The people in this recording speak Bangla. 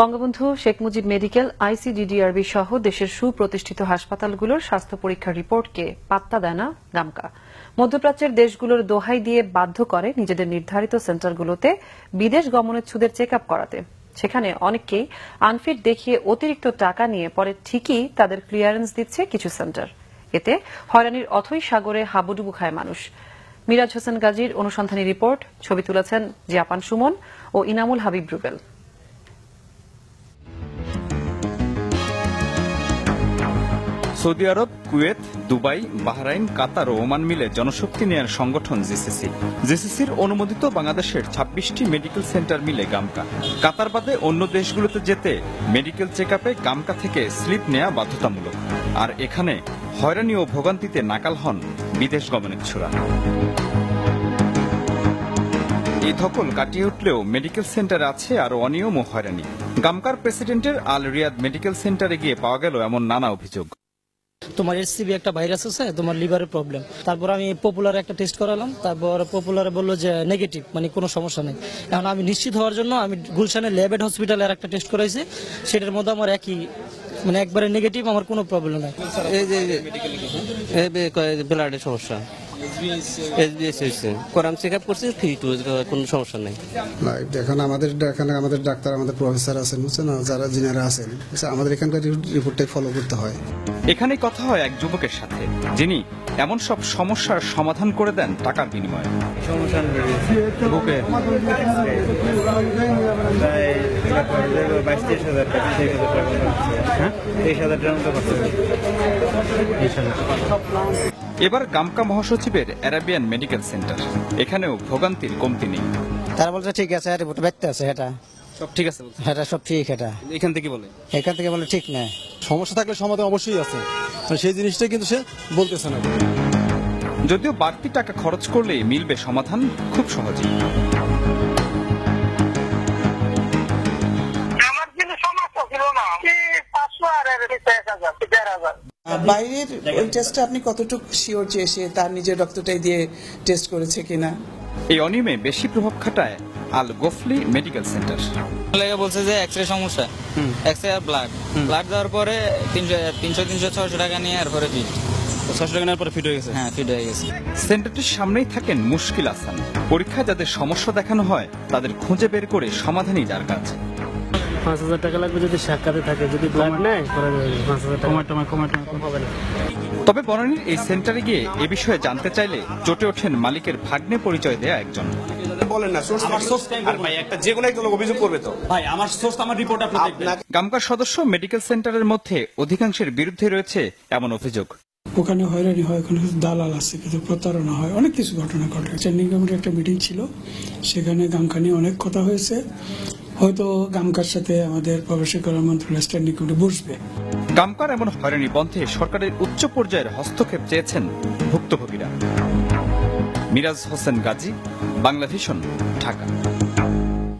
বঙ্গবন্ধু শেখ মুজিব মেডিকেল আইসিডিডিআরবি সহ দেশের সুপ্রতিষ্ঠিত হাসপাতালগুলোর স্বাস্থ্য পরীক্ষার রিপোর্টকে পাত্তা দেয় না গামকা। মধ্যপ্রাচ্যের দেশগুলোর দোহাই দিয়ে বাধ্য করে নিজেদের নির্ধারিত সেন্টারগুলোতে বিদেশ গমনেচ্ছুদের চেক আপ করাতে। সেখানে অনেককেই আনফিট দেখিয়ে অতিরিক্ত টাকা নিয়ে পরে ঠিকই তাদের ক্লিয়ারেন্স দিচ্ছে কিছু সেন্টার। এতে হয়রানির অথৈ সাগরে হাবুডুবু খায় মানুষ। মিরাজ হোসেন গাজীর অনুসন্ধানী রিপোর্ট, ছবি তুলেছেন জিয়াপান সুমন ও ইনামুল হাবিব রুবেল। সৌদি আরব, কুয়েত, দুবাই, বাহরাইন, কাতার ও ওমান মিলে জনশক্তি নেয়ার সংগঠন জিসিসি। জিসিসির অনুমোদিত বাংলাদেশের ২৬টি মেডিকেল সেন্টার মিলে গামকা। কাতার বাদে অন্য দেশগুলোতে যেতে মেডিকেল চেক আপে গামকা থেকে স্লিপ নেওয়া বাধ্যতামূলক। আর এখানে হয়রানি ও ভোগান্তিতে নাকাল হন বিদেশ গমনেচ্ছুরা। এই ধকল কাটিয়ে উঠলেও মেডিকেল সেন্টার আছে আরো অনিয়ম ও হয়রানি। গামকার প্রেসিডেন্টের আল রিয়াদ মেডিকেল সেন্টারে গিয়ে পাওয়া গেল এমন নানা অভিযোগ। তোমার এসসিবি একটা ভাইরাস আছে, তোমার লিভারের প্রবলেম। তারপর আমি পপুলার একটা টেস্ট করালাম, তারপর পপুলারে বললো যে নেগেটিভ, মানে কোনো সমস্যা নেই। এখন আমি নিশ্চিত হওয়ার জন্য আমি গুলশানের ল্যাবেড হসপিটালের একটা টেস্ট করাইছি, সেটার মধ্যে আমার একই, মানে একবারে নেগেটিভ, আমার কোনো প্রবলেম নাই। এই যে ব্লাডের সমস্যা এসবিএস হয়েছে, করাম চেক আপ করছি, ফ্রি টু, কোনো সমস্যা নেই। এখানে আমাদের ডাক্তার, আমাদের প্রফেসর আছেন, বুঝছেন, যারা যিনারা আছেন, আমাদের এখানকার রিপোর্টটাই ফলো করতে হয়। এখানে কথা হয় এক যুবকের সাথে, যিনি এমন সব সমস্যার সমাধান করে দেন টাকার বিনিময়ে। এবার গামকা মহাসচিবের অ্যারাবিয়ান মেডিকেল সেন্টার, এখানেও ভোগান্তির কমতি নেই। তারা বলছে ঠিক আছে, রিপোর্ট ব্যক্ত আছে, এটা সব ঠিক আছে, এটা সব ঠিক। এটা এখান থেকে বলে ঠিক না। সমস্যা থাকলে সমাধান অবশ্যই আছে, সেই জিনিসটাই কিন্তু সে বলতেছে না। যদিও বাড়তি টাকা খরচ করলেই মিলবে সমাধান খুব সহজেই। আমার কিন্তু সমস্যা ছিল না, 500 আর 1000। বাইরের ওই টেস্টটা আপনি কতটুকু শিওর যে সে তার নিজের রক্তটাই দিয়ে টেস্ট করেছে কিনা? এই অনিয়মে বেশি প্রভাব খাটায় আল গোফলি মেডিকেল সেন্টার। বলছে যে এক্সরে সমস্যা, এক্সরে আর ব্লাড দেওয়ার পরে 300-600 টাকা নিয়ে এরপরে ফিট। 600 টাকা নেওয়ার পরে ফিট হয়ে গেছে। হ্যাঁ, ফিট হয়ে গেছে। সেন্টারটির সামনেই থাকেন মুশকিল আসান। পরীক্ষায় যাদের সমস্যা দেখানো হয় তাদের খুঁজে বের করে সমাধানই যার কাজ। 5000 টাকা লাগবে যদি সাক্ষাতে থাকে, যদি ব্লাড নেয় 5000 টাকা হবে না। তবে বনানীর এই সেন্টারে গিয়ে এ বিষয়ে জানতে চাইলে চটে ওঠেন মালিকের ভাগ্নে পরিচয় দেয়া একজন। গামকার সদস্য মেডিকেল সেন্টারের মধ্যে অধিকাংশের বিরুদ্ধে রয়েছে এমন অভিযোগ। ওখানে হয়রানি হয়, ওখানে দালাল আছে, কিন্তু প্রতারণা হয়, অনেক কিছু ঘটনা ঘটে। চেন্নাই কমিটির একটা মিটিং ছিল, সেখানে গামকা নিয়ে অনেক কথা হয়েছে। হয়তো গামকার সাথে আমাদের প্রবাসী কল্যাণ মন্ত্রণালয় স্ট্যান্ডিং কমিটি বসবে। গামকার এমন হয়রানি বন্ধে সরকারের উচ্চ পর্যায়ের হস্তক্ষেপ চেয়েছেন ভুক্তভোগীরা। মিরাজ হোসেন গাজী, বাংলা ভিশন, ঢাকা।